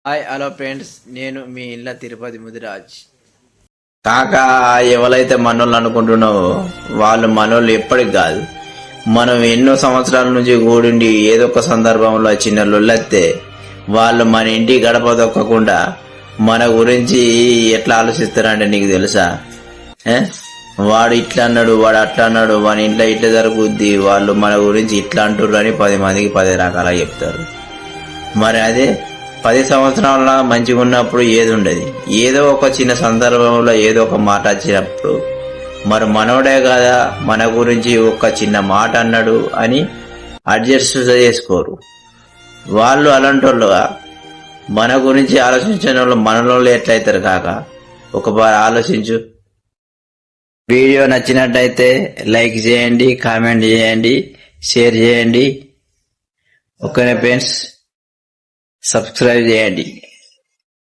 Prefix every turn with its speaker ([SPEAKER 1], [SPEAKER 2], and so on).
[SPEAKER 1] Hi hello friends, నేను మీ ఇళ్ళ తిరుపతి ముదిరాజ్.
[SPEAKER 2] కాకా ఎవరైతే మనోళ్ళు అనుకుంటున్నావో వాళ్ళు మనోళ్ళు ఎప్పటికి కాదు. మనం ఎన్నో సంవత్సరాల నుంచి కూడిండి ఏదో ఒక సందర్భంలో చిన్న లొల్లెత్తే వాళ్ళు మన ఇంటి గడప దొక్కకుండా మన గురించి ఎట్లా ఆలోచిస్తారంటే నీకు తెలుసా? వాడు ఇట్లా అన్నాడు, వాడు అట్లా అన్నాడు, వాని ఇంట్లో ఇట్లా జరుగుద్ది, వాళ్ళు మన గురించి ఇట్లా అంటుర్రు అని 10 మందికి 10 రకాలుగా చెప్తారు. మరి అదే 10 సంవత్సరాల మంచిగా ఉన్నప్పుడు ఏది ఉండదు. ఏదో ఒక చిన్న సందర్భంలో ఏదో ఒక మాట వచ్చినప్పుడు మరి మనోడే కదా మన గురించి ఒక చిన్న మాట అన్నాడు అని అడ్జస్ట్ చేసుకోరు. వాళ్ళు అలాంటోళ్ళుగా మన గురించి ఆలోచించిన వాళ్ళు మనలో ఎట్లయితారు కాక? ఒకసారి ఆలోచించు. వీడియో నచ్చినట్టయితే లైక్ చేయండి, కామెంట్ చేయండి, షేర్ చేయండి. ఓకేనా ఫ్రెండ్స్, సబ్స్క్రైబ్ చేయండి.